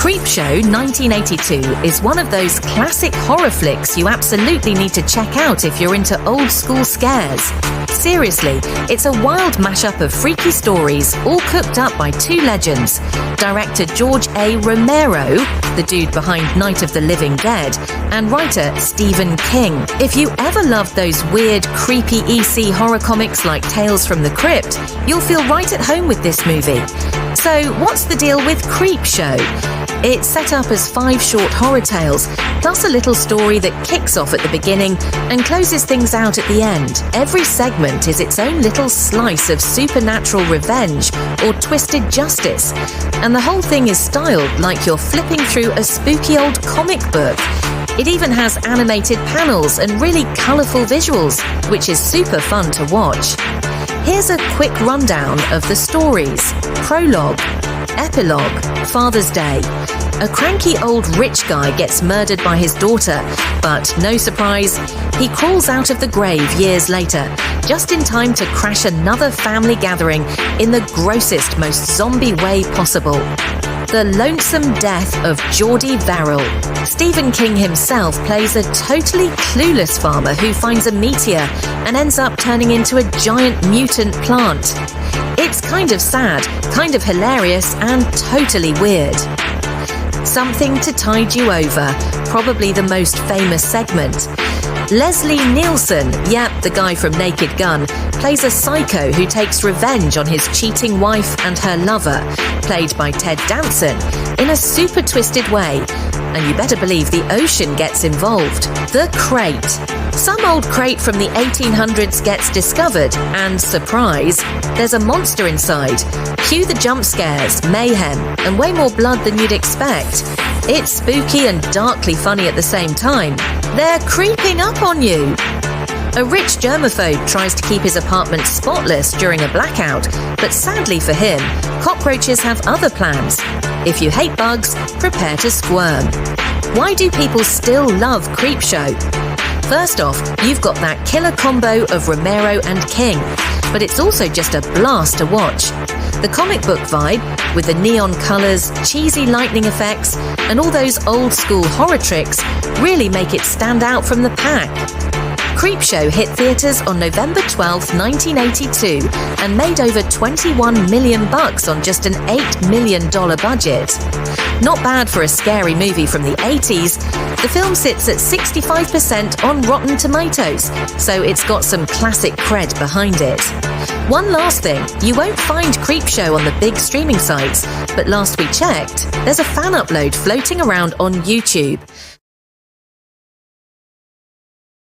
Creepshow 1982 is one of those classic horror flicks you absolutely need to check out if you're into old-school scares. Seriously, it's a wild mashup of freaky stories, all cooked up by two legends. Director George A. Romero, the dude behind Night of the Living Dead, and writer Stephen King. If you ever loved those weird, creepy EC horror comics like Tales from the Crypt, you'll feel right at home with this movie. So, what's the deal with Creepshow? It's set up as 5 short horror tales, plus a little story that kicks off at the beginning and closes things out at the end. Every segment is its own little slice of supernatural revenge or twisted justice, and the whole thing is styled like you're flipping through a spooky old comic book. It even has animated panels and really colourful visuals, which is super fun to watch. Here's a quick rundown of the stories. Prologue. Epilogue. Father's Day. A cranky old rich guy gets murdered by his daughter, but no surprise, he crawls out of the grave years later, just in time to crash another family gathering in the grossest, most zombie way possible. The Lonesome Death of Geordie Verrill. Stephen King himself plays a totally clueless farmer who finds a meteor and ends up turning into a giant mutant plant. It's kind of sad, kind of hilarious, and totally weird. Something to Tide You Over, probably the most famous segment. Leslie Nielsen, the guy from Naked Gun, plays a psycho who takes revenge on his cheating wife and her lover, played by Ted Danson, in a super twisted way. And you better believe the ocean gets involved. The Crate. Some old crate from the 1800s gets discovered, and surprise, there's a monster inside. Cue the jump scares, mayhem, and way more blood than you'd expect. It's spooky and darkly funny at the same time. They're creeping up on you. A rich germaphobe tries to keep his apartment spotless during a blackout, but sadly for him, cockroaches have other plans. If you hate bugs, prepare to squirm. Why do people still love Creepshow? First off, you've got that killer combo of Romero and King, but it's also just a blast to watch. The comic book vibe, with the neon colours, cheesy lightning effects, and all those old-school horror tricks, really make it stand out from the pack. Creepshow hit theatres on November 12, 1982, and made over $21 million on just an $8 million budget. Not bad for a scary movie from the 80s. The film sits at 65% on Rotten Tomatoes, so it's got some classic cred behind it. One last thing, you won't find Creepshow on the big streaming sites, but last we checked, there's a fan upload floating around on YouTube.